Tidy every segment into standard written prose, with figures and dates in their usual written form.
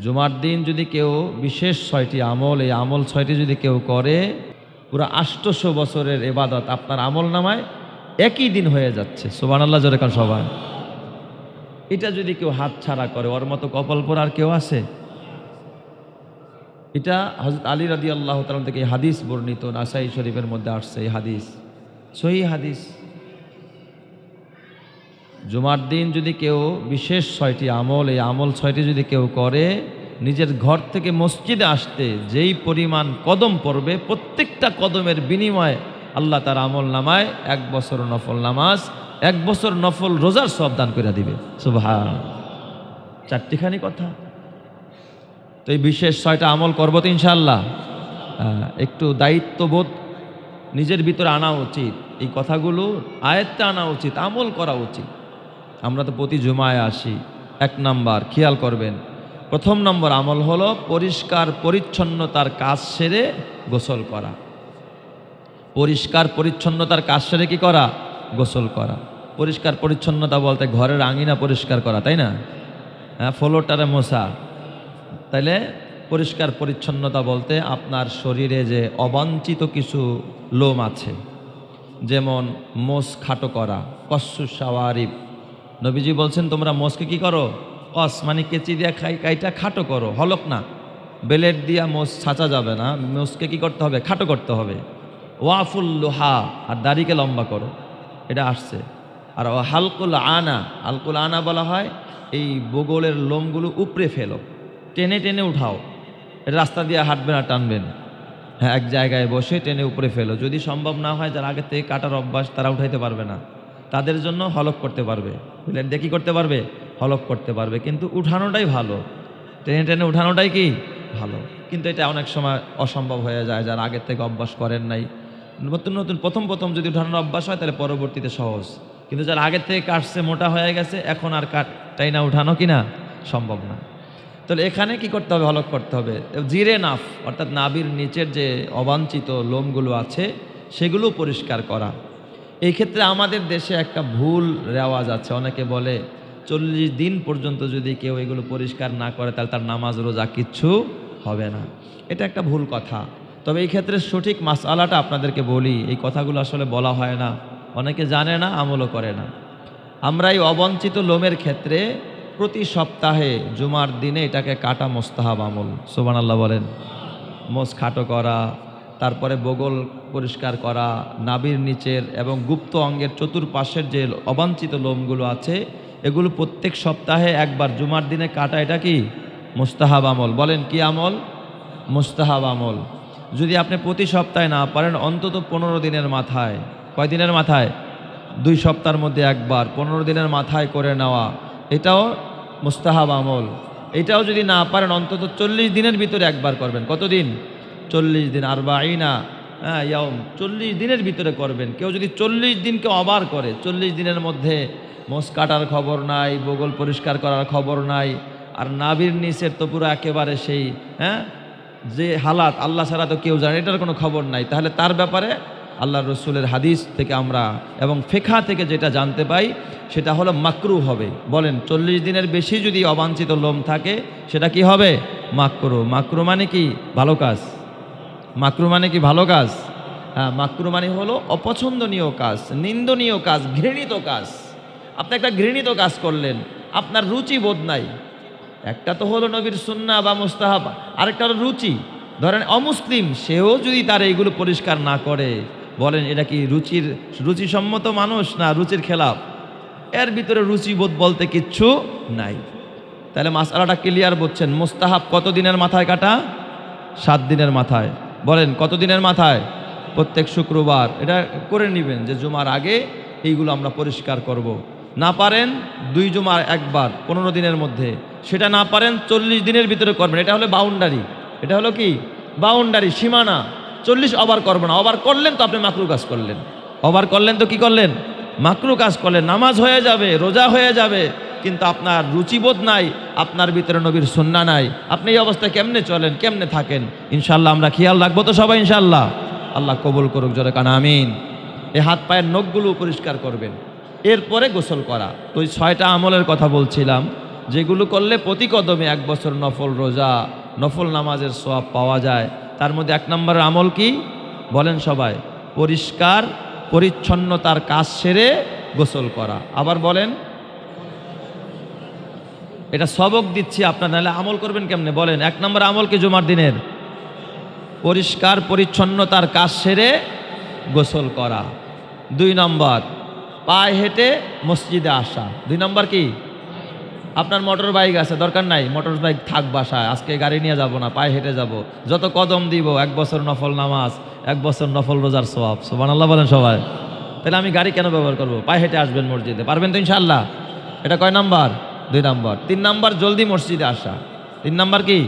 জুমার দিন যদি কেউ বিশেষ 6টি আমল, এই আমল 6টি যদি কেউ করে, পুরো 800 বছরের ইবাদত আপনার আমল নামায় একই দিন হয়ে যাচ্ছে। সুবহানাল্লাহ, জোরে কান সবাই। এটা যদি কেউ হাত ছাড়া করে, ওর মতো কপাল পোড়া আর কেউ আছে? এটা হযরত আলী রাদিয়াল্লাহু তাআলা থেকে হাদিস বর্ণিত, নাসাই শরীফের মধ্যে আসছে এই হাদিস, সহিহ হাদিস। জুমার দিন যদি কেউ বিশেষ 6টি আমল, এই আমল 6টি যদি কেউ করে, নিজের ঘর থেকে মসজিদে আসতে যেই পরিমাণ কদম পড়বে, প্রত্যেকটা কদমের বিনিময়ে আল্লাহ তার আমল নামায় 1 বছর নফল নামাজ, 1 বছর নফল রোজার সওয়াব দান করে দিবে। সুবহান, 4টিখানি কথা। তো এই বিশেষ 6টা আমল করবো তো ইনশাআল্লাহ। একটু দায়িত্ববোধ নিজের ভিতরে আনা উচিত, এই কথাগুলো আয়ত্তে আনা উচিত, আমল করা উচিত। আমরা তো প্রতি জুমায় আসি। 1 নাম্বার খেয়াল করবেন, 1ম নম্বর আমল হলো পরিষ্কার পরিচ্ছন্নতার কাজ সেরে গোসল করা। পরিষ্কার পরিচ্ছন্নতার কাজ সেরে কি করা? গোসল করা। পরিষ্কার পরিচ্ছন্নতা বলতে ঘরের আঙিনা পরিষ্কার করা, তাই না? ফ্লোরটারে মোছা। তাইলে পরিষ্কার পরিচ্ছন্নতা বলতে আপনার শরীরে যে অবাঞ্ছিত কিছু লোম আছে, যেমন মোষ খাটো করা, কস্সু শাওয়ারিব। নবীজি বলছেন তোমরা মোষকে কি করো? কস মানে কেচি দিয়া কাইটা খাটো করো, হলক না। বেলেট দিয়া মোষ ছাঁচা যাবে না, মোষকে কি করতে হবে? খাটো করতে হবে। ওয়াফুল লোহা, আর দাড়িকে লম্বা করো, এটা আসছে। আর হালকুল আনা, হালকুল আনা বলা হয় এই বগলের লোমগুলো উপড়ে ফেলো, টেনে টেনে উঠাও। এটা রাস্তা দিয়ে হাঁটবে না, টানবেন। হ্যাঁ, এক জায়গায় বসে টেনে উপরে ফেলো। যদি সম্ভব না হয়, যারা আগে থেকে কাটার অভ্যাস তারা উঠাইতে পারবে না, তাদের জন্য হলক করতে পারবে। বুঝলেন, দেখি করতে পারবে, হলক করতে পারবে। কিন্তু উঠানোটাই ভালো, টেনে টেনে উঠানোটাই কি ভালো। কিন্তু এটা অনেক সময় অসম্ভব হয়ে যায়, যারা আগের থেকে অভ্যাস করেন নাই। নতুন নতুন প্রথম যদি উঠানোর অভ্যাস হয় তাহলে পরবর্তীতে সহজ। কিন্তু যারা আগের থেকে কাটছে, মোটা হয়ে গেছে, এখন আর কাটটাই না উঠানো কিনা সম্ভব না। তাহলে এখানে কি করতে হবে? হলক করতে হবে। জিরে নাফ, অর্থাৎ নাভির নিচের যে অবাঞ্ছিত লোমগুলো আছে সেগুলো পরিষ্কার করা। এই ক্ষেত্রে আমাদের দেশে একটা ভুল রেওয়াজ আছে। অনেকে বলে 40 দিন পর্যন্ত যদি কেউ এগুলো পরিষ্কার না করে তাহলে তার নামাজ রোজা কিচ্ছু হবে না। এটা একটা ভুল কথা। তবে এই ক্ষেত্রে সঠিক মাসআলাটা আপনাদেরকে বলি, এই কথাগুলো আসলে বলা হয় না, অনেকে জানে না, আমলও করে না। আমরা এই অবাঞ্ছিত লোমের ক্ষেত্রে প্রতি সপ্তাহে জুমার দিনে এটাকে কাটা মোস্তাহাব আমল। সুবহানাল্লাহ বলেন। মোষ খাটো করা, তারপরে বগল পরিষ্কার করা, নাভির নিচের এবং গুপ্ত অঙ্গের চতুর্পাশের যে অবাঞ্ছিত লোমগুলো আছে এগুলো প্রত্যেক সপ্তাহে একবার জুমার দিনে কাটা, এটা কি মুস্তাহাব আমল। বলেন কি আমল? মুস্তাহাব আমল। যদি আপনি প্রতি সপ্তাহে না পারেন, অন্তত 15 দিনের মাথায়, কয় দিনের মাথায়? 2 সপ্তাহের মধ্যে একবার, 15 দিনের মাথায় করে নেওয়া, এটাও মুস্তাহাব আমল। এটাও যদি না পারেন, অন্তত 40 দিনের ভিতরে একবার করবেন। কতদিন? 40 দিন। আরবাঈনা ইয়াউম, 40 দিনের ভিতরে করবেন। কেউ যদি 40 দিনকে আবার করে, 40 দিনের মধ্যে মোষ কাটার খবর নাই, বগল পরিষ্কার করার খবর নাই, আর নাভির নিচের তো পুরো একেবারে সেই যে হালাত আল্লাহ ছাড়া তো কেউ জানে, এটার কোনো খবর নাই, তাহলে তার ব্যাপারে আল্লাহর রসুলের হাদিস থেকে আমরা এবং ফিকহ থেকে যেটা জানতে পাই সেটা হলো মাকরু হবে। বলেন, 40 দিনের বেশি যদি অবাঞ্ছিত লোম থাকে সেটা কি হবে? মাকরু। মাকরু মানে কি? ভালো কাজ। মাকরু মানে কি? ভালো কাজ। হ্যাঁ, মাকরু মানে হলো অপছন্দনীয় কাজ, নিন্দনীয় কাজ, ঘৃণিত কাজ। আপনি একটা ঘৃণিত কাজ করলেন, আপনার রুচি বোধ নাই। একটা তো হলো নবীর সুন্নাহ বা মুস্তাহাব, আরেকটা হলো রুচি। ধরেন অমুসলিম, সেও যদি তার এইগুলো পরিষ্কার না করে, বলেন এটা কি রুচিসম্মত মানুষ না রুচির খেলাফ? এর ভিতরে রুচিবোধ বলতে কিচ্ছু নাই। তাহলে মাসআলাটা ক্লিয়ার বুঝছেন। মুস্তাহাব কত দিনের মাথায় কাটা? 7 দিনের মাথায়। বলেন কত দিনের মাথায়? প্রত্যেক শুক্রবার। এটা করে নেবেন যে জুমার আগে এইগুলো আমরা পরিষ্কার করব। না পারেন 2 জুমার একবার 15 দিনের মধ্যে, সেটা না পারেন 40 দিনের ভিতরে করবেন। এটা হলো বাউন্ডারি। এটা হলো কি? বাউন্ডারি, সীমানা। 40 ওভার করবেন না। ওভার করলেন তো আপনি মাকরু কাজ করলেন। ওভার করলেন তো কি করলেন? মাকরু কাজ করলেন। নামাজ হয়ে যাবে, রোজা হয়ে যাবে, কিন্তু আপনার রুচিবোধ নাই, আপনার ভিতরে নবীর সুন্নাহ নাই। আপনি এই অবস্থায় কেমনে চলেন, কেমনে থাকেন? ইনশাআল্লাহ আমরা খেয়াল রাখবো তো সবাই ইনশাআল্লাহ। আল্লাহ কবুল করুক, জোরে কান আমিন। এই হাত পায়ের নখগুলো পরিষ্কার করবেন, এরপরে গোসল করা। তো ওই 6টা আমলের কথা বলছিলাম। যেগুলো করলে প্রতি কদমে 1 বছর নফল রোজা, নফল নামাজের সওয়াব পাওয়া যায়। তার মধ্যে 1 নম্বরের আমল কি বলেন সবাই? পরিষ্কার পরিচ্ছন্নতার কাজ সেরে গোসল করা। আবার বলেন, এটা সবক দিচ্ছি আপনার, নাহলে আমল করবেন কেমনে বলেন? 1 নম্বর আমল কি জুমার দিনের? পরিষ্কার পরিচ্ছন্নতার কাজ সেরে গোসল করা। 2 নম্বর পায়ে হেঁটে মসজিদে আসা। 2 নম্বর কি? আপনার মোটর বাইক আছে, দরকার নাই, মোটর বাইক থাক বাসায়, আজকে গাড়ি নিয়ে যাব না, পায়ে হেঁটে যাব। যত কদম দিব 1 বছর নফল নামাজ, 1 বছর নফল রোজার সওয়াব। সুবহানাল্লাহ বলেন সবাই। তাহলে আমি গাড়ি কেন ব্যবহার করব? পায়ে হেঁটে আসবেন মসজিদে, পারবেন তো ইনশাআল্লাহ? এটা কয় নাম্বার? 2 নাম্বার। 3 নাম্বার জলদি মসজিদে আসা। 3 নাম্বার কি?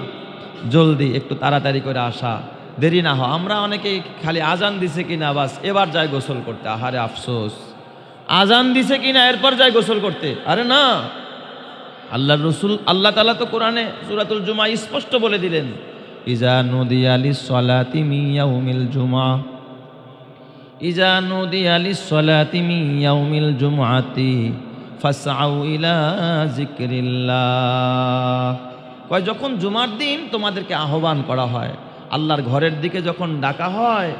জলদি, একটু তাড়াতাড়ি করে আসা, দেরি না হয়। আমরা অনেকেই খালি আজান দিছে কিনা বাস এবার যায় গোসল করতে। আহারে আফসোস, আজান দিছে কিনা এরপর যায় গোসল করতে। আরে না, আল্লাহর রাসূল আল্লাহ তাআলা তো কোরআনে সূরাতুল জুমা স্পষ্ট বলে দিলেন, ইজা নুদিয়া লিস-সালাতি মিন ইয়াউমিল জুমআ, ইজা নুদিয়া লিস-সালাতি মিন ইয়াউমিল জুমআতি ফাসআউ ইলা যিকরিল্লাহ। কয় যখন জুমার দিন তোমাদেরকে আহ্বান করা হয়, আল্লাহর ঘরের দিকে যখন ডাকা হয়,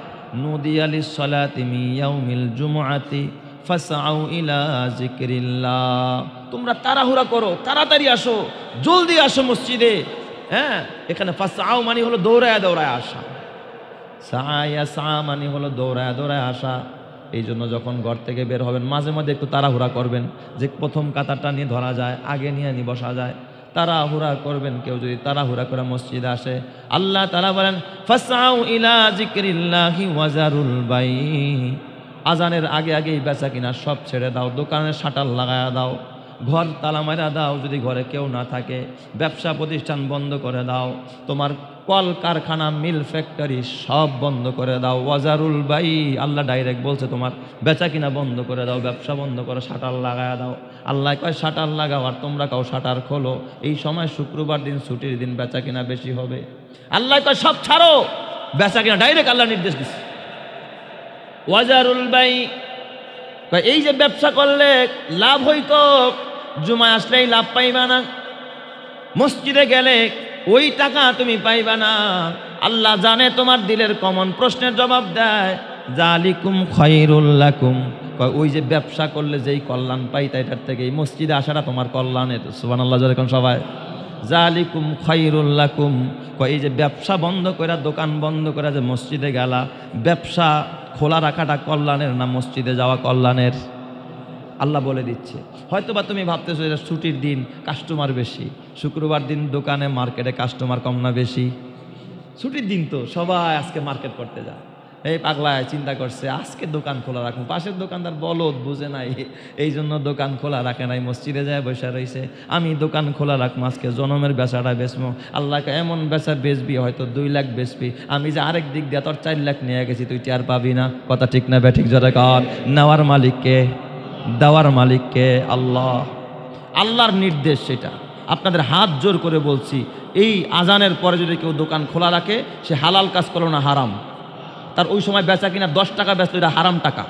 নুদিয়া লিস-সালাতি মিন ইয়াউমিল জুমআতি ফাসআউ ইলা যিকরিল্লাহ, তোমরা তাড়াহুড়া করো, তাড়াতাড়ি আসো, জলদি আসো মসজিদে। হ্যাঁ, এখানে ফাসআউ মানে হলো দৌড়ায় দৌড়ায় আসা, সায়া সা মানে হলো দৌড়ায় দৌড়ায় আসা। এই জন্য যখন ঘর থেকে বের হবেন মাঝে মাঝে একটু তাড়াহুড়া করবেন, যে প্রথম কাতারটা নিয়ে ধরা যায়, আগে নিয়ে বসা যায়। তাড়াহুড়া করবেন। কেউ যদি তাড়াহুড়া করে মসজিদে আসে, আল্লাহ তাআলা বলেন ফাসআউ ইলা যিকরিল্লাহি ওয়া যারুল বাই, আজানের আগে আগেই বেচা কিনা সব ছেড়ে দাও, দোকানের শাটার লাগায়া দাও, ঘর তালা মারা দাও, যদি ঘরে কেউ না থাকে ব্যবসা প্রতিষ্ঠান বন্ধ করে দাও, তোমার কল কারখানা মিল ফ্যাক্টরি সব বন্ধ করে দাও। ওয়াজারুল বাই, আল্লাহ ডাইরেক্ট বলছে তোমার বেচা কিনা বন্ধ করে দাও, ব্যবসা বন্ধ করে শাটার লাগায়া দাও। আল্লাহ কয় শাটার লাগাও, আর তোমরা কাও শাটার খোলো। এই সময় শুক্রবার দিন ছুটির দিন, বেচা কিনা বেশি হবে। আল্লাহ কয় সব ছাড়ো, বেচা কিনা ডাইরেক্ট আল্লাহ নির্দেশ দিচ্ছে। ওয়াজারুল বাই, এই যে ব্যবসা করলে লাভ হইতো, জুমায় আসলেই লাভ পাইবা না, মসজিদে গেলে ওই টাকা তুমি পাইবা না। আল্লাহ জানে তোমার দিলের কমন প্রশ্নের জবাব দেয়, জালিকুম খায়রুল লাকুম, ওই যে ব্যবসা করলে যেই কল্যাণ পাইতা এটার থেকে এই মসজিদে আসাটা তোমার কল্যাণের। সুবহানাল্লাহ যেরকম সবাই, জালিকুম খায়রুল লাকুম, এই যে ব্যবসা বন্ধ করে, দোকান বন্ধ করে যে মসজিদে গেলা, ব্যবসা খোলা রাখাটা কল্যাণের না মসজিদে যাওয়া কল্যাণের? আল্লাহ বলে দিচ্ছে। হয়তোবা তুমি ভাবতেছো এটা ছুটির দিন, কাস্টমার বেশি, শুক্রবার দিন দোকানে মার্কেটে কাস্টমার কম না বেশি? ছুটির দিন তো সবাই আজকে মার্কেট করতে যায়। এই পাগলায় চিন্তা করছে আজকে দোকান খোলা রাখুন, পাশের দোকানদার বলদ বুঝে নাই, এই জন্য দোকান খোলা রাখে নাই, মসজিদে যায় বসে রয়েছে। আমি দোকান খোলা রাখবো, আজকে জনমের বেচাটা বেচবো। আল্লাহকে এমন বেচা বেচবি, হয়তো 2 লাখ বেচবি, আমি যে আরেক দিক দিয়ে তোর 4 লাখ নিয়ে গেছি, তুই টের পাবি না। কথা ঠিক না ব্যাঠিক জোরে কর? নেওয়ার মালিককে, দেওয়ার মালিককে আল্লাহ। আল্লাহর নির্দেশ সেটা। আপনাদের হাত জোর করে বলছি, এই আজানের পরে যদি কেউ দোকান খোলা রাখে, সে হালাল কাজ করলো না, হারাম। তার ওই সময় বেচা কিনা 10 টাকা বেচলো, এটা হারাম টাকা।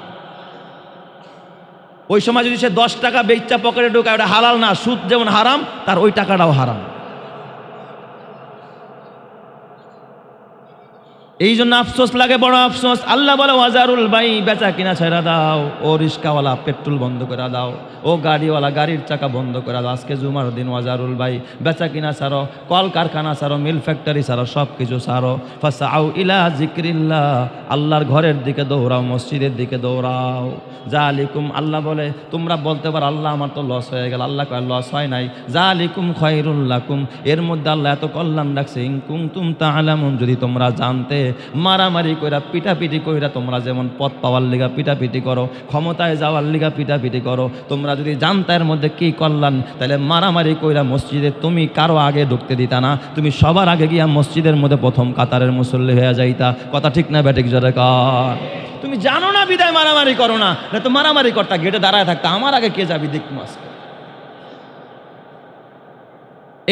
ওই সময় যদি সে 10 টাকা বেচা পকেটে ঢোকায়, ওটা হালাল না। সুদ যেমন হারাম, তার ওই টাকাটাও হারাম। এই জন্য আফসোস লাগে, বড় আফসোস। আল্লাহ বলে ওয়াজারুল বাই, বেচা কিনা ছেড়ে দাও। ও রিস্কাওয়ালা পেট্রোল বন্ধ করে দাও, ও গাড়িওয়ালা গাড়ির চাকা বন্ধ করে দাও। আজকে জুমার দিন, ওয়াজারুল বাই, বেচা কিনা ছাড়ো, কল কারখানা ছাড়ো, মিল ফ্যাক্টরি ছাড়ো, সব কিছু ছাড়ো। ফাসআউ ইলা যিকরিল্লাহ, আল্লাহর ঘরের দিকে দৌড়াও, মসজিদের দিকে দৌড়াও। জালিকুম, আল্লাহ বলে তোমরা বলতে পারো আল্লাহ আমার তো লস হয়ে গেল। আল্লাহ কয় লস হয় নাই, জালিকুম খায়রুল লাকুম, এর মধ্যে আল্লাহ এত কল্যাণ রাখছে। ইন কুনতুম তা'লামুন, যদি তোমরা জানতে। মারামারি কইরা পিটাপিটি কইরা তোমরা যেমন পদ পাওয়ার লিগা পিটাপিটি করো, ক্ষমতায় যাওয়ার লিগা পিটাপিটি করো, তোমরা যদি জানতে এর মধ্যে কি কল্যাণ, তাহলে মারামারি কইরা মসজিদে তুমি কারো আগে ঢুকতে দিতা না, তুমি সবার আগে গিয়া মসজিদের মধ্যে প্রথম কাতারের মুসল্লি হয়ে যাইতা। কথা ঠিক না ব্যাটিক জোরে কর? তুমি জানো না বিদায় মারামারি করো না, না তো মারামারি করতা, গেটে দাঁড়ায় থাকতা, আমার আগে কে যাবি দেখ মাস।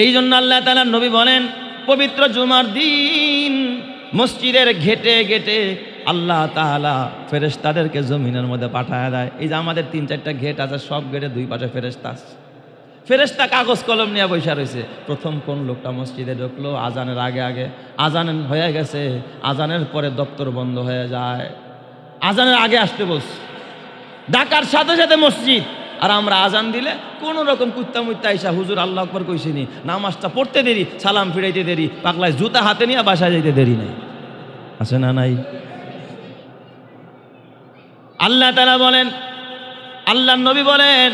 এই জন্য আল্লাহ তাআলা নবী বলেন, পবিত্র জুমার দিন মসজিদের ঘেটে ঘেটে আল্লাহ তাআলা ফেরেশতাদেরকে জমিনের মধ্যে পাঠায় দেয়। এই যে আমাদের 3-4টা ঘেট আছে, সব গেটে 2 পাশে ফেরেশতা আছে। ফেরেশতা কাগজ কলম নিয়ে বসে রয়েছে। প্রথম কোন লোকটা মসজিদে ঢুকলো, আজানের আগে আগে আজান হয়ে গেছে, আজানের পরে দপ্তর বন্ধ হয়ে যায়। আজানের আগে আসতে বলছে, ডাকার সাথে সাথে মসজিদ, আর আমরা আজান দিলে কোনো রকম কুত্তা মুত্তা আইসা হুজুর আল্লাহ আকবার কইছিনি, নামাজটা পড়তে দেরি, সালাম ফিরাইতে দেরি, পাগলায় জুতা হাতে নিয়ে বাসায় যাইতে দেরি নাই। আছে না নাই? আল্লাহ তাআলা বলেন, আল্লাহর নবী বলেন,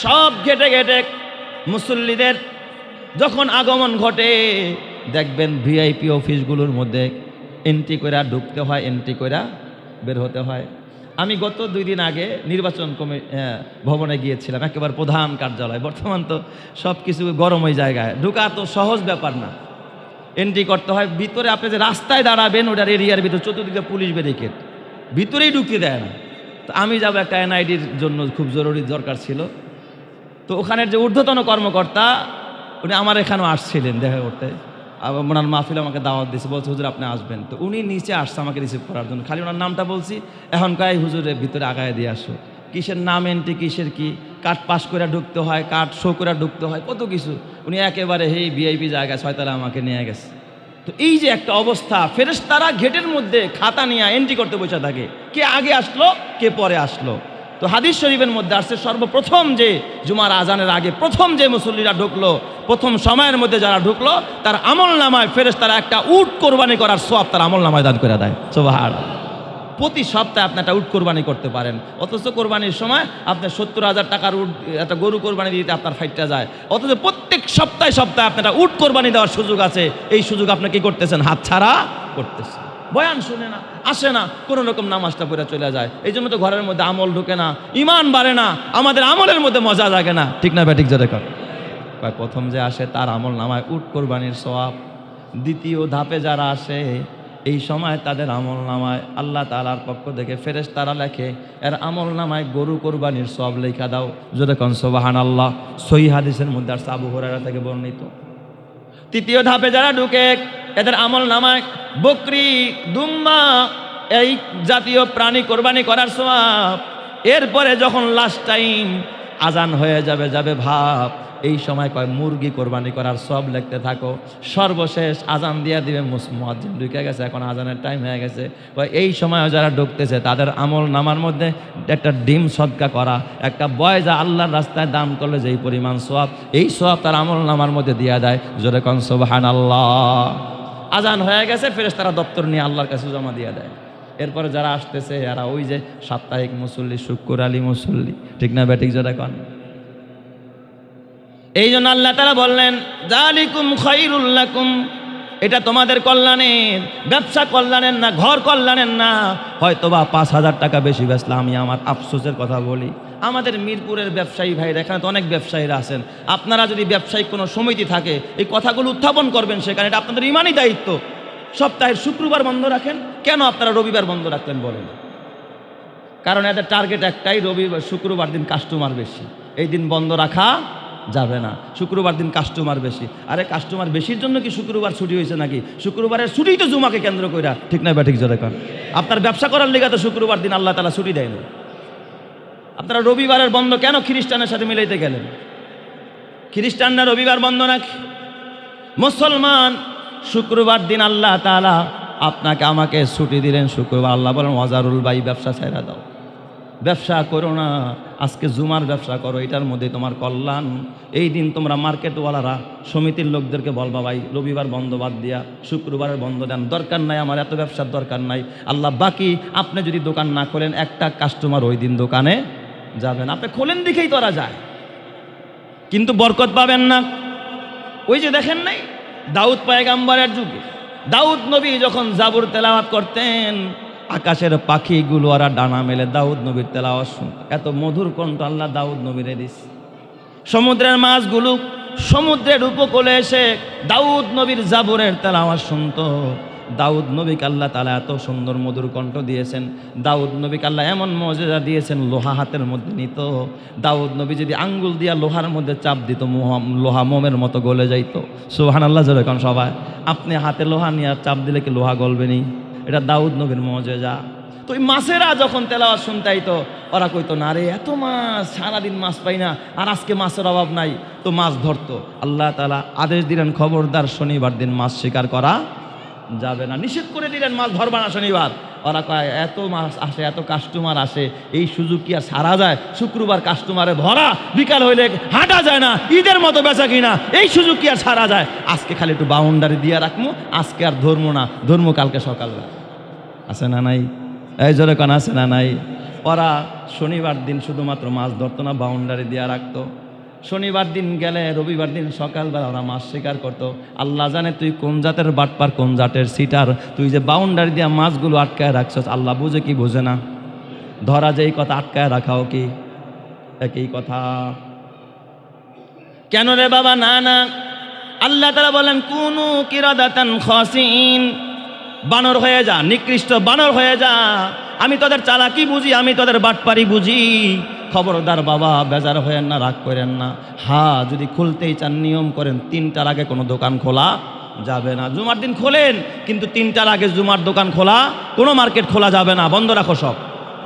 সব ঘেটে ঘেটে মুসল্লিদের যখন আগমন ঘটে দেখবেন ভিআইপি অফিসগুলোর মধ্যে এন্ট্রি করে ঢুকতে হয়, এন্ট্রি করে বের হতে হয়। আমি গত 2 দিন আগে নির্বাচন ভবনে গিয়েছিলাম, একেবারে প্রধান কার্যালয়। বর্তমান তো সব কিছু গরম ওই জায়গায়, ঢুকা তো সহজ ব্যাপার না, এন্ট্রি করতে হয়। ভিতরে আপনি যে রাস্তায় দাঁড়াবেন ওটার এরিয়ার ভিতরে চতুর্দিকে পুলিশ ব্যারিকেড, ভিতরেই ঢুকতে দেয় না। তো আমি যাবো একটা এনআইডির জন্য, খুব জরুরি দরকার ছিল। তো ওখানের যে ঊর্ধ্বতন কর্মকর্তা উনি আমার এখানেও আসছিলেন দেখা করতে, ওনার মাহফিল আমাকে দাওয়াত দিয়েছে, বলছে হুজুর আপনি আসবেন। তো উনি নিচে আসছে আমাকে রিসিভ করার জন্য, খালি ওনার নামটা বলছি, এখন কাই হুজুরের ভিতরে আগায় দিয়ে আসো, কিসের নাম এন্ট্রি, কিসের কি, কার্ড পাস করে ঢুকতে হয়, কার্ড শো করে ঢুকতে হয়, কত কিছু। উনি একেবারে এই ভিআইপি জায়গায় 6 তলা আমাকে নিয়ে গেছে। তো এই যে একটা অবস্থা, ফেরেশতারা গেটের মধ্যে খাতা নিয়ে এন্ট্রি করতে বসে থাকে, কে আগে আসলো কে পরে আসলো। তো হাদিস শরীফের মধ্যে আসছে, সর্বপ্রথম যে জুমার আজানের আগে প্রথম যে মুসল্লিরা ঢুকলো, প্রথম সময়ের মধ্যে যারা ঢুকলো, তার আমল নামায় ফেরেশতারা একটা উট কোরবানি করার সওয়াব তার আমল নামায় দান করে দেয়। সুবহানাল্লাহ। প্রতি সপ্তাহে আপনি একটা উট কোরবানি করতে পারেন, অথচ কোরবানির সময় আপনি 70,000 টাকার উট, একটা গরু কোরবানি দিতে আপনার ফাইটটা যায়, অথচ প্রত্যেক সপ্তাহে সপ্তাহে আপনার একটা উট কোরবানি দেওয়ার সুযোগ আছে। এই সুযোগ আপনি কি করতেছেন? হাতছাড়া করতেছেন। বয়ান শুনে না, আসে না, কোনো রকম নামাজটা পড়ে চলে যায়। এই জন্য তো ঘরের মধ্যে আমল ঢুকে না, ইমান বাড়ে না, আমাদের আমলের মধ্যে মজা লাগে না। ঠিক না ব্যাটিক জোরে কর। প্রথম যে আসে তার আমল নামায় উট কোরবানির সওয়াব, দ্বিতীয় ধাপে যারা আসে এই সময় তাদের আমল নামায় আল্লাহ তাআলার পক্ষ থেকে ফেরেশতারা লেখে, এর আমল নামায় গরু কোরবানির সওয়াব লেখা দাও। জোরে কোন সুবহানাল্লাহ। সহিহ হাদিসের মধ্যে আসছে, আবু হুরায়রা থেকে বর্ণিত। তৃতীয় ধাপে যারা ঢুকে এদের আমল নামায় বকরি, দুম্বা এই জাতীয় প্রাণী কোরবানি করার সওয়াব। এরপরে যখন লাস্ট টাইম আজান হয়ে যাবে ভাব, এই সময় কয় মুরগি কোরবানি করার সব লিখতে থাকো। সর্বশেষ আজান দিয়ে দিবে, মুয়াজ্জিন ঢুকে গেছে, এখন আজানের টাইম হয়ে গেছে। এই সময় যারা ঢুকতেছে তাদের আমল নামার মধ্যে একটা ডিম সদকা করা, একটা বয়জা আল্লাহর রাস্তায় দান করলে যেই পরিমাণ সওয়াব, এই সওয়াব তার আমল নামার মধ্যে দিয়ে দেয়। জোরে কোন সুবহানাল্লাহ। আজান হয়ে গেছে, ফেরেশতারা দপ্তর নিয়ে আল্লাহর কাছে জমা দিয়ে দেয়। এরপরে যারা আসতেছে এরা ওই যে সাপ্তাহিক মুসল্লি, শুক্র আলী মুসল্লি। ঠিক না ব্যাটিক জোরে কোন। এই জন্য আল্লাহ তাআলা বললেন, যালিকুম খায়রুল লাকুম, এটা তোমাদের কল্যাণের, ব্যবসা কল্যাণের না, ঘর কল্যাণের না। হয়তোবা 5,000 টাকা বেশি বেচলাম। আমি আমার আফসোসের কথা বলি, আমাদের মিরপুরের ব্যবসায়ী ভাইরা, এখানে তো অনেক ব্যবসায়ীরা আছেন, আপনারা যদি ব্যবসায়িক কোনো সমিতি থাকে এই কথাগুলো উত্থাপন করবেন সেখানে, এটা আপনাদের ইমানি দায়িত্ব। সপ্তাহের শুক্রবার বন্ধ রাখেন, কেন আপনারা রবিবার বন্ধ রাখলেন বলেন? কারণ এদের টার্গেট একটাই, রবিবার শুক্রবার দিন কাস্টমার বেশি, এই দিন বন্ধ রাখা যাবে না। শুক্রবার দিন কাস্টমার বেশি। আরে কাস্টমার বেশির জন্য কি শুক্রবার ছুটি হয়েছে নাকি? শুক্রবারের ছুটি তো জুমাকে কেন্দ্র কইরা। ঠিক না ব্যাটিক জোরে কান। আপনার ব্যবসা করার লেগে তো শুক্রবার দিন আল্লাহ তাআলা ছুটি দেয় না। আপনারা রবিবারের বন্ধ কেন খ্রিস্টানের সাথে মিলাইতে গেলেন? খ্রিস্টানরা রবিবার বন্ধ রাখে, মুসলমান শুক্রবার দিন আল্লাহ তাআলা আপনাকে আমাকে ছুটি দিলেন শুক্রবার। আল্লাহ বলেন ওয়াজারুল ভাই, ব্যবসা ছেড়ে দাও, ব্যবসা করো না, আজকে জুমার ব্যবসা করো, এটার মধ্যে তোমার কল্যাণ। এই দিন তোমরা মার্কেটওয়ালারা সমিতির লোকদেরকে বলবা, ভাই রবিবার বন্ধ বাদ দিয়া শুক্রবারের বন্ধ দেন, দরকার নাই, আমার এত ব্যবসার দরকার নাই। আল্লাহ বাকি আপনি যদি দোকান না খোলেন, একটা কাস্টমার ওই দিন দোকানে যাবেন, আপনি খোলেন দেখেই তোরা যায়, কিন্তু বরকত পাবেন না। ওই যে দেখেন নাই দাউদ পয়গাম্বরের যুগে, দাউদ নবী যখন জাবুর তেলাওয়াত করতেন, আকাশের পাখিগুলো আর ডানা মেলে দাউদ নবীর তেলাওয়াত শুনত। এত মধুর কণ্ঠ আল্লাহ দাউদ নবীরে দিস। সমুদ্রের মাছগুলো সমুদ্রের উপকূলে এসে দাউদ নবীর জাবুরের তেলাওয়াত শুনত। দাউদ নবীকে আল্লাহ তাআলা এত সুন্দর মধুর কণ্ঠ দিয়েছেন। দাউদ নবীকে আল্লাহ এমন মর্যাদা দিয়েছেন, লোহা হাতের মধ্যে নিত। দাউদ নবী যদি আঙ্গুল দিয়া লোহার মধ্যে চাপ দিত, লোহা মোমের মতো গলে যাইত। সুবহানাল্লাহ জোরে কোন সবাই। আপনি হাতে লোহা নিয়ে চাপ দিলে কি লোহা গলবে নি? এটা দাউদ নবীর মর্যাদা। তো ওই মাছেরা যখন তেলাওয়াত শুনতাই তো ওরা কইতো না রে এত মাছ, সারাদিন মাছ পাই না, আর আজকে মাছের অভাব নাই, তো মাছ ধরতো। আল্লাহ তাআলা আদেশ দিলেন খবরদার শনিবার দিন মাছ শিকার করা যাবে না, নিষেধ করে দিলেন মাছ ধরবা না শনিবার। ওরা কয় এত মাছ আসে, এত কাস্টমার আসে, এই সুযোগ কি আর সারা যায়? শুক্রবার কাস্টমারে ভরা, বিকাল হইলে হাঁটা যায় না, ঈদের মতো বেচা কিনা, এই সুযোগ কি আর সারা যায়? আজকে খালি একটু বাউন্ডারি দিয়ে রাখবো, আজকে আর ধরবো না, ধরবো কালকে সকালবেলা। আছে না নাই? এই জোরে কান আছে না নাই? ওরা শনিবার দিন শুধুমাত্র মাছ ধরতো না, বাউন্ডারি দিয়ে রাখতো। শনিবার দিন গেলে রবিবার দিন সকালবেলা ওরা মাছ শিকার করতো। আল্লাহ জানে তুই কোন জাতের বাটপার, কোন জাতের সিটার, তুই যে বাউন্ডারি দিয়ে মাছগুলো আটকায় রাখছস, আল্লাহ বুঝে কি বুঝে না? ধরা যেই কথা, আটকায় রাখাও কি একই কথা? কেন রে বাবা? না না, আল্লাহ তাআলা বলেন কুনু কিরাদাতান খাসিন, বানর হয়ে যা, নিকৃষ্ট বানর হয়ে যা। আমি তোদের চালাকি বুঝি, আমি তোদের বাটপারি বুঝি। খবরদার বাবা, বেজার হয়েন না, রাগ করেন না। হ্যাঁ, যদি খুলতেই চান নিয়ম করেন 3টার আগে কোনো দোকান খোলা যাবে না। জুমার দিন খোলেন, কিন্তু 3টার আগে জুমার দোকান খোলা, কোনো মার্কেট খোলা যাবে না, বন্ধ রাখো সব।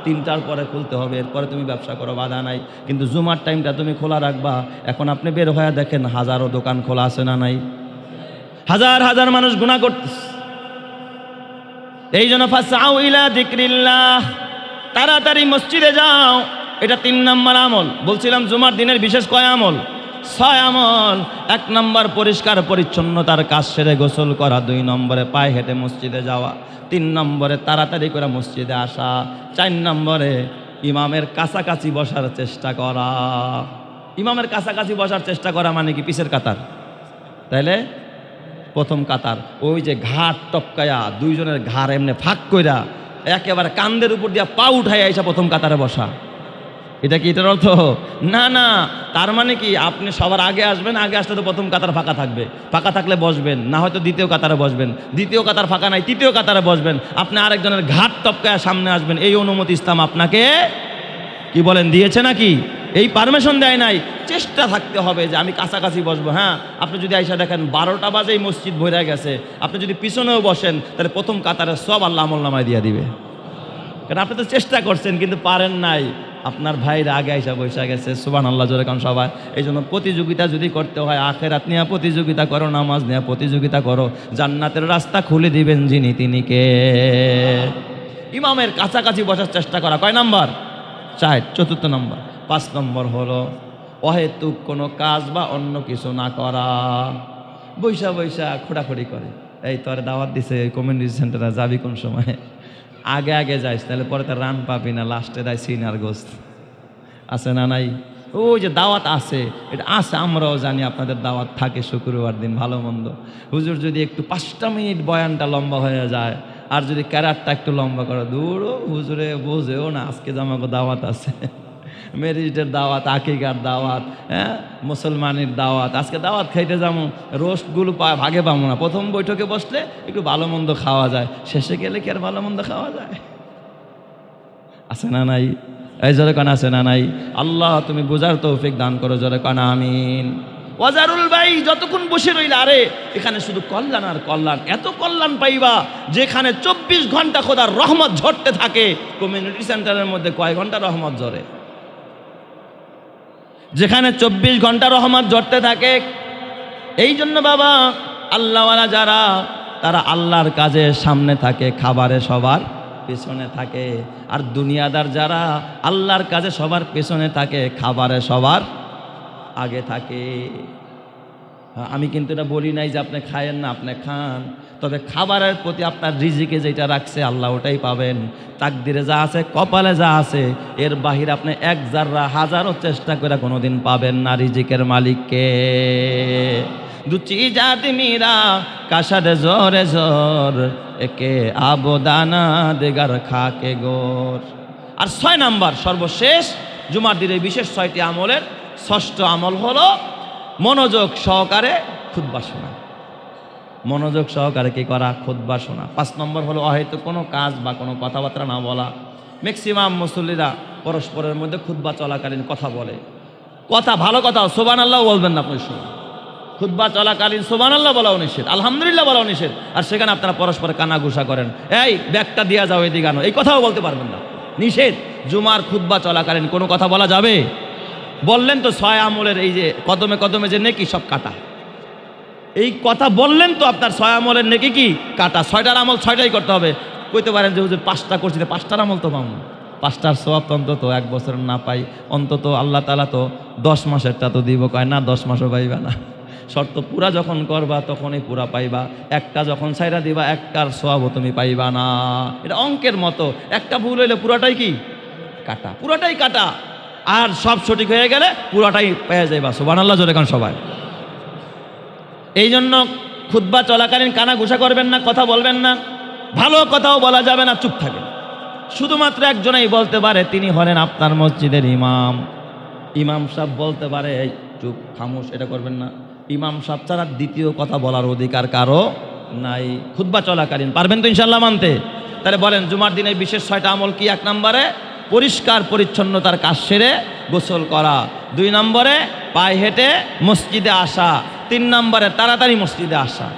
3টার পরে খুলতে হবে, এরপরে তুমি ব্যবসা করো, বাধা নাই, কিন্তু জুমার টাইমটা তুমি খোলা রাখবা। এখন আপনি বের হয়ে দেখেন হাজারো দোকান খোলা আছে না নাই? হাজার হাজার মানুষ গুনাহ করতেছে। এই জন্য ফাসআউ ইলা যিকরিল্লাহ, তাড়াতাড়ি মসজিদে যাও। এটা 3 নম্বর আমল। বলছিলাম জুমার দিনের বিশেষ কয় আমল? 6 আমল। 1 নম্বর পরিষ্কার পরিচ্ছন্নতার কাজ সেরে গোসল করা, 2 নম্বরে পায়ে হেঁটে মসজিদে যাওয়া, 3 নম্বরে তাড়াতাড়ি করে মসজিদে আসা, 4 নম্বরে ইমামের কাছাকাছি বসার চেষ্টা করা। ইমামের কাছাকাছি বসার চেষ্টা করা মানে কি? পিছের কাতার, তাইলে প্রথম কাতার, ওই যে ঘাট টপকায়া দুইজনের ঘাড় এমনি ফাঁক কইরা একেবারে কান্দের উপর দিয়া পা উঠাইয়া এসে প্রথম কাতারে বসা। এটা কি এটার অর্থ? না না, তার মানে কি আপনি সবার আগে আসবেন, আগে আসলে তো প্রথম কাতার ফাঁকা থাকবে, ফাঁকা থাকলে বসবেন, না হয়তো দ্বিতীয় কাতারে বসবেন, দ্বিতীয় কাতার ফাঁকা নাই, তৃতীয় কাতারে বসবেন, আপনি আরেকজনের ঘাট টপকায়া সামনে আসবেন। এই অনুমতি ইসলাম আপনাকে কি বলেন দিয়েছে নাকি? এই পারমিশন দেয় নাই। চেষ্টা থাকতে হবে যে আমি কাছাকাছি বসবো। হ্যাঁ, আপনি যদি আইসা দেখেন 12টা বাজেই মসজিদ ভরে গেছে, আপনি যদি পিছনেও বসেন, তাহলে প্রথম কাতারে সব আল্লাহ আমলনামায় দিয়ে দিবে। কারণ আপনি তো চেষ্টা করছেন কিন্তু পারেন নাই, আপনার ভাইরা আগে আইসা বসে গেছে। সুবহানাল্লাহ জোরে কারণ সবাই। এই জন্য প্রতিযোগিতা যদি করতে হয়, আখিরাত নিয়ে প্রতিযোগিতা করো, নামাজ নিয়ে প্রতিযোগিতা করো, জান্নাতের রাস্তা খুলে দিবেন যিনি তিনি কে? ইমামের কাছাকাছি বসার চেষ্টা করা। কয় নাম্বার? 4। 4র্থ নম্বর। 5 নম্বর হলো অহেতুক কোনো কাজ বা অন্য কিছু না করা। বৈশা বৈশা খোঁড়াখড়ি করে, এই তোর দাওয়াত দিছে কমিউনিটি সেন্টারে, যাবি কোন সময়? আগে আগে যাইস, তাহলে পরে তার রান পাবি না, লাস্টে দেয় সিনার গোস্ত। আছে না নাই? ওই যে দাওয়াত আছে, এটা আছে, আমরাও জানি আপনাদের দাওয়াত থাকে শুক্রবার দিন, ভালো মন্দ। হুজুর যদি একটু 5টা মিনিট বয়ানটা লম্বা হয়ে যায়, আর যদি ক্যারারটা একটু লম্বা করে, দূর হুজুরে বোঝেও না আজকে যে আমাকে দাওয়াত আছে, মেরিটের দাওয়াত, আকিকার দাওয়াত, হ্যাঁ মুসলমানের দাওয়াত, আজকে দাওয়াত খাইতে যাবো, রোস্টগুলো ভাগে পাবো না। প্রথম বৈঠকে বসলে একটু ভালো মন্দ খাওয়া যায়, শেষে গেলে কি আর ভালো মন্দ খাওয়া যায়? আছে না নাই? এই জোরে কান আছে না নাই? আল্লাহ তুমি বোঝার তৌফিক দান করো, জোরে কান আমিন। ওয়াজারুল ভাই, যতক্ষণ বসে রইলে, আরে এখানে শুধু কল্যাণ আর কল্যাণ, এত কল্যাণ পাইবা যেখানে 24 ঘন্টা খোদার রহমত ঝরতে থাকে। কমিউনিটি সেন্টারের মধ্যে কয় ঘন্টা রহমত ঝরে? যেখানে 24 ঘন্টা রহমত ঝরতে থাকে। এই জন্য বাবা, আল্লাহওয়ালা যারা, তারা আল্লাহর কাজে সামনে থাকে, খাবারে সবার পেছনে থাকে। আর দুনিয়াদার যারা আল্লাহর কাজে সবার পেছনে থাকে, খাবারে সবার আগে থাকে। আমি কিন্তু এটা বলি নাই যে আপনি খায়েন না, আপনি খান, তবে খাবারের প্রতি আপনার রিজিকে যেটা রাখছে আল্লাহ ওটাই পাবেন। তাকদিরে যা আছে, কপালে যা আছে, এর বাহিরে আপনি 1 জাররা হাজারও চেষ্টা করে কোনোদিন পাবেন না রিজিকের মালিককে। দুচি জাতি মীরা কাশাদে জোরে জোর, একে আবদানা দেগার খাকে গোর। আর 6 নাম্বার সর্বশেষ জুমার দিনের বিশেষ 6টি আমলের 6ষ্ঠ আমল হলো মনোযোগ সহকারে খুতবা শোনা। মনোযোগ সহকারে কি করা? খুতবা শোনা। 5 নম্বর হলো অহেতুক কোনো কাজ বা কোনো কথাবার্তা না বলা। ম্যাক্সিমাম মুসল্লিরা পরস্পরের মধ্যে খুতবা চলাকালীন কথা বলে, কথা ভালো কথা, সুবহানাল্লাহ বলবেন না, আপনি শুনুন, খুতবা চলাকালীন সুবহানাল্লাহ বলাও নিষেধ, আলহামদুলিল্লাহ বলাও নিষেধ, আর সেখানে আপনারা পরস্পর কানাঘুষা করেন, এই ব্যাগটা দিয়া যাও এদিকে আনো, এই কথাও বলতে পারবেন না, নিষেধ। জুমার খুতবা চলাকালীন কোনো কথা বলা যাবে? বললেন তো 6 আমলের এই যে কদমে কদমে যে নেকি সব কাটা, এই কথা বললেন তো আপনার 6 আমলের নেকি কি কাটা, 6টার আমল 6টাই করতে হবে। কইতে পারেন যে হুজুর 5টা করছি, 5টার আমল তো পাবো, 5টার সওয়াব তো অন্তত 1 বছর না পাই, অন্তত আল্লাহ তাআলা তো 10 মাসেরটা তো দিব, কয় না 10 মাসও পাইবা না, শর্ত পুরা যখন করবা তখনই পুরা পাইবা, একটা যখন ছাইরা দিবা একটার সওয়াবও তুমি পাইবা না। এটা অঙ্কের মতো, একটা ভুল হইলে পুরাটাই কি কাটা, পুরাটাই কাটা, আর সব সঠিক হয়ে গেলে পুরাটাই পেয়ে যাইবা। সুবহানাল্লাহ জোরে কান সবাই। এই জন্য খুতবা চলাকালীন কানা ঘুষা করবেন না, কথা বলবেন না, ভালো কথাও বলা যাবে না, চুপ থাকেন। শুধুমাত্র একজনেই বলতে পারে, তিনি হলেন আপনার মসজিদের ইমাম। ইমাম সাহেব বলতে পারে এই চুপ খামোশ, এটা করবেন না। ইমাম সাহেব ছাড়া দ্বিতীয় কথা বলার অধিকার কারো নাই খুতবা চলাকালীন। পারবেন তো ইনশাল্লাহ মানতে? তাহলে বলেন জুমার দিনে বিশেষ 6টা আমল কি? 1 নম্বরে পরিষ্কার পরিচ্ছন্নতার কাজ সেরে গোসল করা, 2 নম্বরে পায়ে হেঁটে মসজিদে আসা, 3 নম্বরে তাড়াতাড়ি মসজিদে আসা।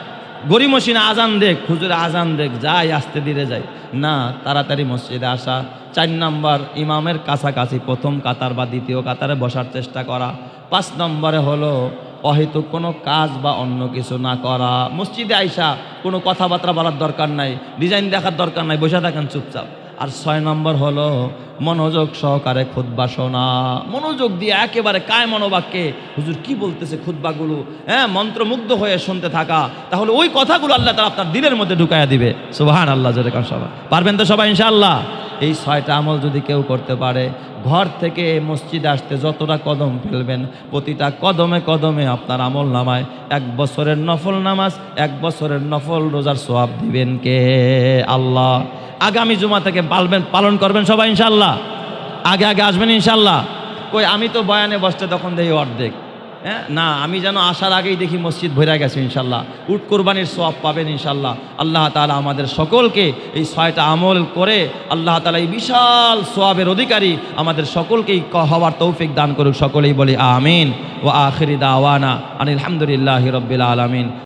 গড়িমসিনে আজান দেখ, হুজুরে আজান দেখ, যাই আস্তে ধীরে যাই না, তাড়াতাড়ি মসজিদে আসা। 4 নম্বর ইমামের কাছাকাছি প্রথম কাতার বা দ্বিতীয় কাতারে বসার চেষ্টা করা। 5 নম্বরে হলো অহেতুক কোনো কাজ বা অন্য কিছু না করা। মসজিদে আইসা কোনো কথাবার্তা বলার দরকার নাই, ডিজাইন দেখার দরকার নাই, বসে থাকেন চুপচাপ। আর 6 নম্বর হলো মনোযোগ সহকারে খুতবা শোনা, মনোযোগ দিয়ে একেবারে কায় মনোবাক্যে হুজুর কি বলতেছে খুতবাগুলো, মন্ত্রমুগ্ধ হয়ে শুনতে থাকা। তাহলে ওই কথাগুলো আল্লাহ তাআলা আপনার দিলের মধ্যে ঢুকাইয়া দিবে। সুবহানাল্লাহ জোরে কান সবাই। পারবেন তো সবাই ইনশাআল্লাহ? এই 6টা আমল যদি কেউ করতে পারে, ঘর থেকে মসজিদে আসতে যতটা কদম ফেলবেন, প্রতিটা কদমে কদমে আপনার আমল নামায় 1 বছরের নফল নামাজ, 1 বছরের নফল রোজার সওয়াব দিবেন কে? আল্লাহ। আগামী জুমা থেকে পালন করবেন সবাই ইনশাল্লাহ? আগে আগে আসবেন ইনশাল্লাহ? কই আমি তো বয়ানে বসতে তখন দেখি অর্ধেক, না আমি যেন আসার আগেই দেখি মসজিদ ভরে গেছে ইনশাল্লাহ। উট কোরবানির সওয়াব পাবেন ইনশাল্লাহ। আল্লাহ তাআলা আমাদের সকলকে এই 6টা আমল করে আল্লাহ তাআলা এই বিশাল সওয়াবের অধিকারী আমাদের সকলকেই হওয়ার তৌফিক দান করুক। সকলেই বলি আমিন। ওয়া আখিরি দাওয়ানা আনিল হামদুলিল্লাহি রাব্বিল আলামিন।